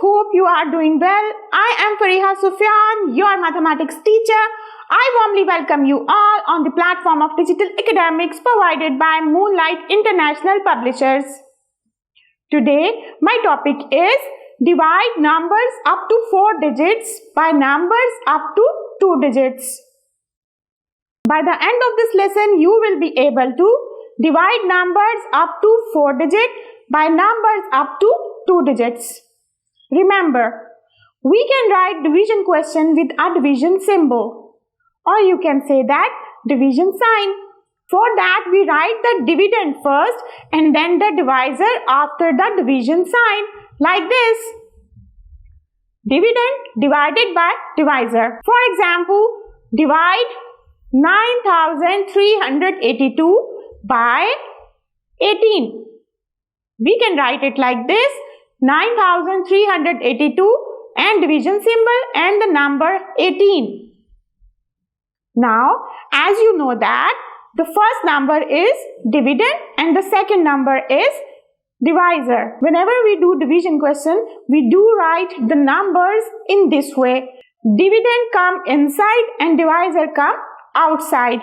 hope you are doing well. I am Fariha Sufyan, your mathematics teacher. I warmly welcome you all on the platform of digital academics provided by Moonlight International Publishers. Today, my topic is divide numbers up to 4 digits by numbers up to 2 digits. By the end of this lesson, you will be able to divide numbers up to 4 digits by numbers up to 2 digits. Remember, we can write division question with a division symbol, or you can say that division sign. For that, we write the dividend first and then the divisor after the division sign, like this. Dividend divided by divisor. For example, divide 9382 by 18. We can write it like this: 9382 and division symbol and the number 18. Now, as you know that the first number is dividend and the second number is divisor. Whenever we do division question, we do write the numbers in this way. Dividend come inside and divisor come outside.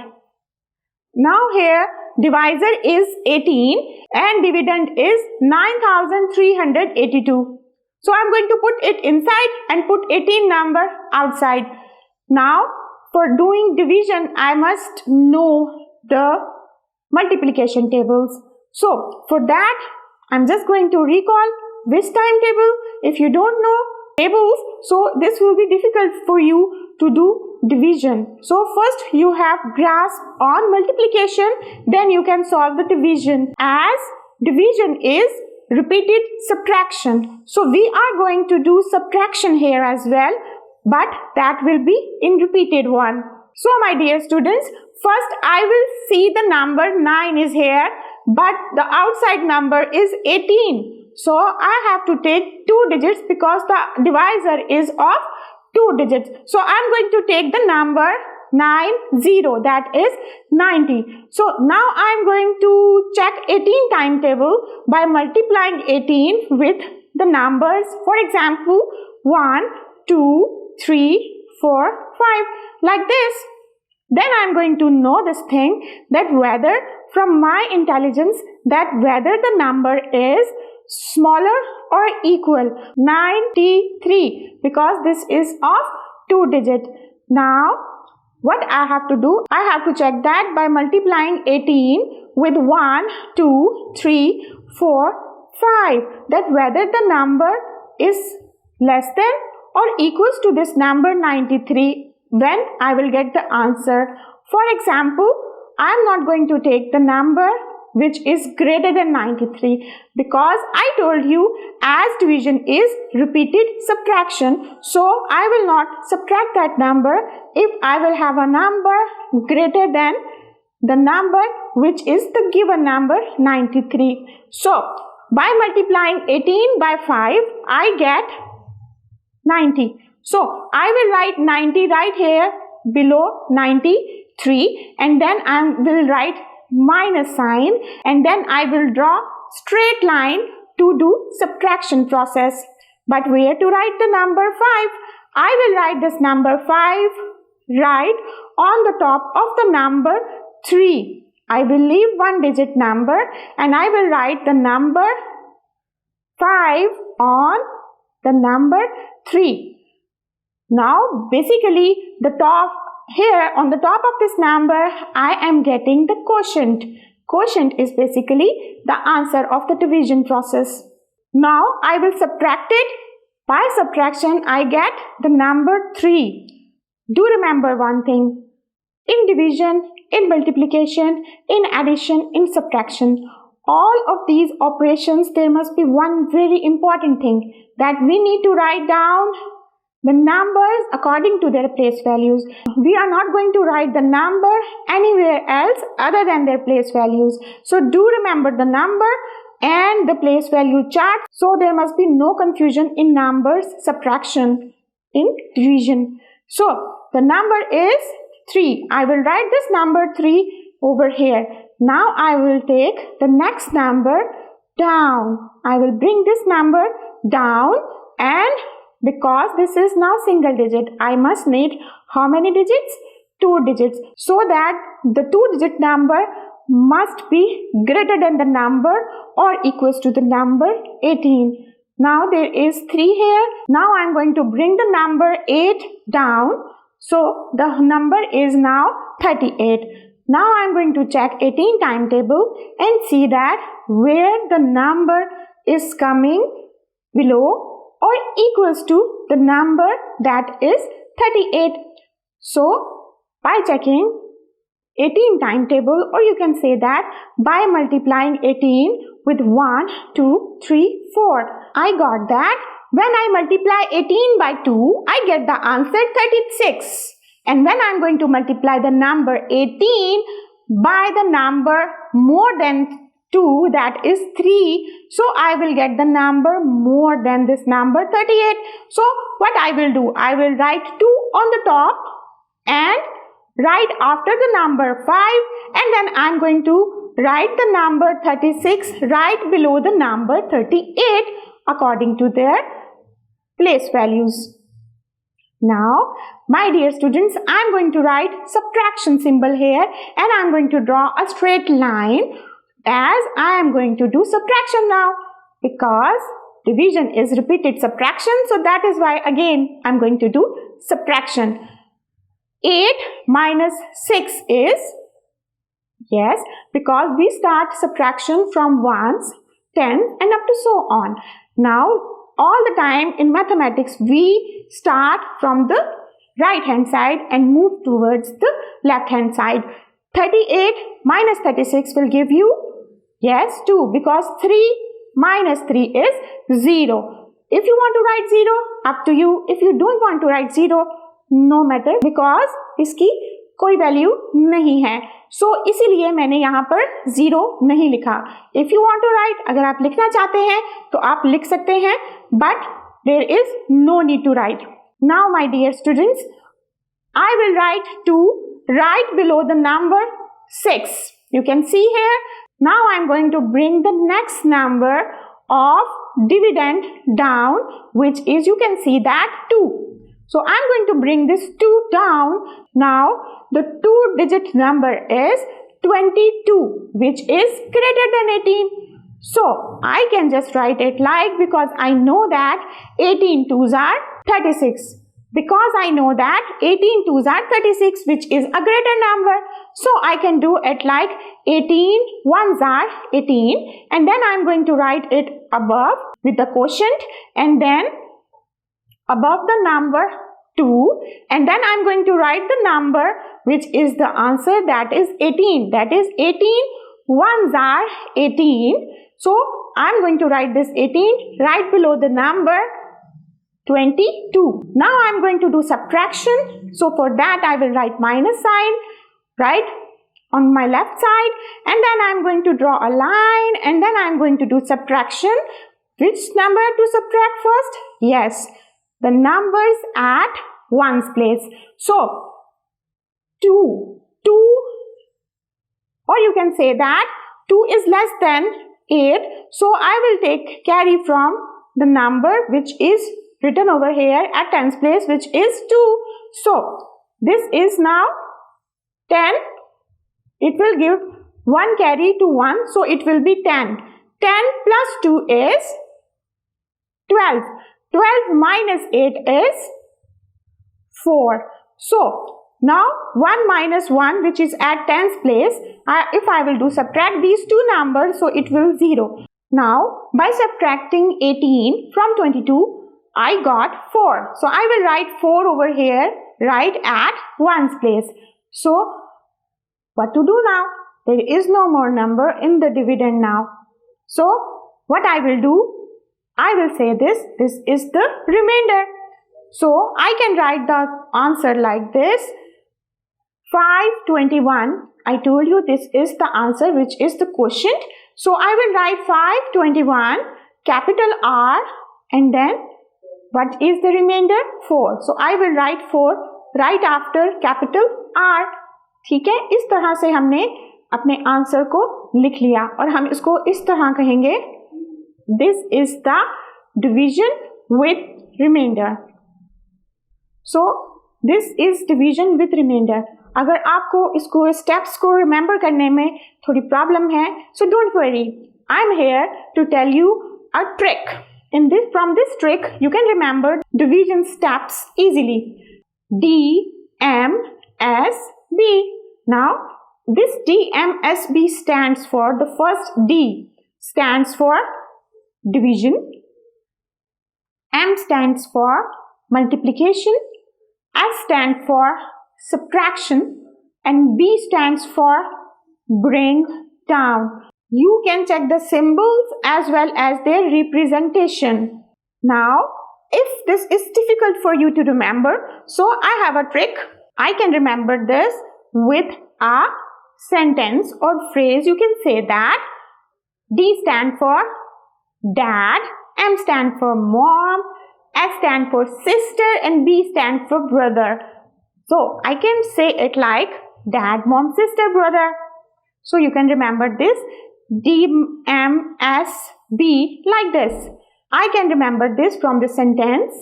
Now here divisor is 18 and dividend is 9382. So I am going to put it inside and put 18 number outside. Now for doing division, I must know the multiplication tables. So for that, I am just going to recall this timetable. If you don't know tables, so this will be difficult for you to do division. So first you have grasp on multiplication, then you can solve the division, as division is repeated subtraction. So we are going to do subtraction here as well, but that will be in repeated one. So my dear students, first I will see the number 9 is here, but the outside number is 18. So I have to take 2 digits because the divisor is of 2 digits. So I am going to take the number 90, that is 90. So now I am going to check 18 timetable by multiplying 18 with the numbers. For example, 1, 2, 3, 4, 5, like this. Then I am going to know this thing, that whether from my intelligence, that whether the number is smaller or equal. 93, because this is of 2 digit. Now what I have to do, I have to check that by multiplying 18 with 1, 2, 3, 4, 5, that whether the number is less than or equals to this number 93, then I will get the answer. For example, I am not going to take the number which is greater than 93, because I told you as division is repeated subtraction, so I will not subtract that number if I will have a number greater than the number which is the given number 93. So by multiplying 18 by 5, I get 90. So I will write 90 right here below 93, and then I will write minus sign, and then I will draw straight line to do subtraction process. But where to write the number 5? I will write this number 5 right on the top of the number 3. I will leave 1 digit number and I will write the number 5 on the number 3. Now basically the top here on the top of this number, I am getting the quotient. Quotient is basically the answer of the division process. Now I will subtract it. By subtraction, I get the number 3. Do remember one thing. In division, in multiplication, in addition, in subtraction, all of these operations, there must be one very important thing, that we need to write down the numbers according to their place values. We are not going to write the number anywhere else other than their place values. So do remember the number and the place value chart. So there must be no confusion in numbers subtraction in division. So the number is 3. I will write this number 3 over here. Now I will take the next number down. I will bring this number down and because this is now single digit, I must need how many digits? 2 digits, so that the 2-digit number must be greater than the number or equals to the number 18. Now there is 3 here. Now I am going to bring the number 8 down. So the number is now 38. Now I am going to check 18 timetable and see that where the number is coming below or equals to the number that is 38. So by checking 18 timetable, or you can say that by multiplying 18 with 1, 2, 3, 4. I got that when I multiply 18 by 2, I get the answer 36. And when I am going to multiply the number 18 by the number more than 2, that is 3, so I will get the number more than this number 38. So what I will do, I will write 2 on the top and right after the number 5, and then I am going to write the number 36 right below the number 38 according to their place values. Now, my dear students, I am going to write subtraction symbol here and I am going to draw a straight line as I am going to do subtraction now, because division is repeated subtraction, so that is why again I am going to do subtraction. 8 minus 6 is, yes, because we start subtraction from ones, tens and up to so on. Now, all the time in mathematics, we start from the right hand side and move towards the left hand side. 38 minus 36 will give you, yes, 2, because 3 minus 3 is 0. If you want to write 0, up to you. If you don't want to write 0, no matter, because इसकी कोई value नहीं है. So इसीलिए मैंने यहाँ पर 0 नहीं लिखा. If you want to write, अगर आप लिखना चाहते हैं तो आप लिख सकते हैं, but there is no need to write. Now my dear students, I will write 2 right below the number 6. You can see here. Now I am going to bring the next number of dividend down, which is, you can see that 2. So I am going to bring this 2 down. Now the 2-digit number is 22, which is greater than 18. So I can just write it like, because I know that 18 2s are 36. Because I know that 18 2s are 36, which is a greater number. So I can do it like 18 1s are 18, and then I am going to write it above with the quotient, and then above the number 2, and then I am going to write the number which is the answer, that is 18. That is 18 1s are 18. So I am going to write this 18 right below the number 22. Now I am going to do subtraction. So for that I will write minus sign right on my left side, and then I am going to draw a line, and then I am going to do subtraction. Which number to subtract first? Yes, the numbers at ones place. So 2, or you can say that 2 is less than 8. So I will take carry from the number which is written over here at tens place, which is 2. So this is now 10. It will give 1 carry to 1. So it will be 10. 10 plus 2 is 12. 12 minus 8 is 4. So now 1 minus 1, which is at tens place, if I will do subtract these two numbers, so it will 0. Now by subtracting 18 from 22, I got 4. So I will write 4 over here right at ones place. So what to do now? There is no more number in the dividend now. So what I will do, I will say this is the remainder. So I can write the answer like this. 521. I told you this is the answer, which is the quotient. So I will write 521 capital R, and then what is the remainder? 4. So I will write 4 right after capital R. ठीक है, इस तरह से हमने अपने answer को लिख लिया, और हम इसको इस तरह कहेंगे, this is the division with remainder. So this is division with remainder. अगर आपको इसको steps को remember करने में थोड़ी problem है, so don't worry. I'm here to tell you a trick. From this trick, you can remember division steps easily. D, M, S, B. Now, this D, M, S, B stands for, the first D stands for division, M stands for multiplication, S stands for subtraction, and B stands for bring down. You can check the symbols as well as their representation. Now, if this is difficult for you to remember, so I have a trick. I can remember this with a sentence or phrase. You can say that D stand for dad, M stand for mom, S stand for sister, and B stand for brother. So I can say it like dad, mom, sister, brother. So you can remember this D, M, S, B like this. I can remember this from the sentence.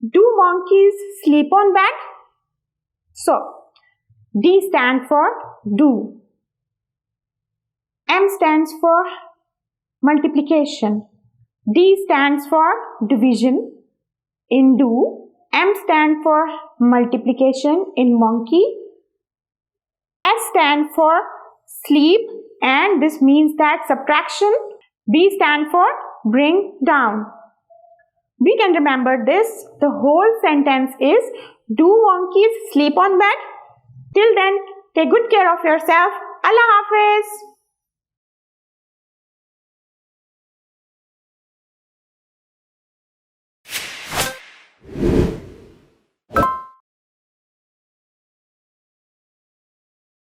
Do monkeys sleep on bed? So D stands for do. M stands for multiplication. D stands for division in do. M stands for multiplication in monkey. S stands for sleep, and this means that subtraction. B stands for bring down. We can remember this. The whole sentence is, do monkeys sleep on bed? Till then, take good care of yourself. Allah Hafiz.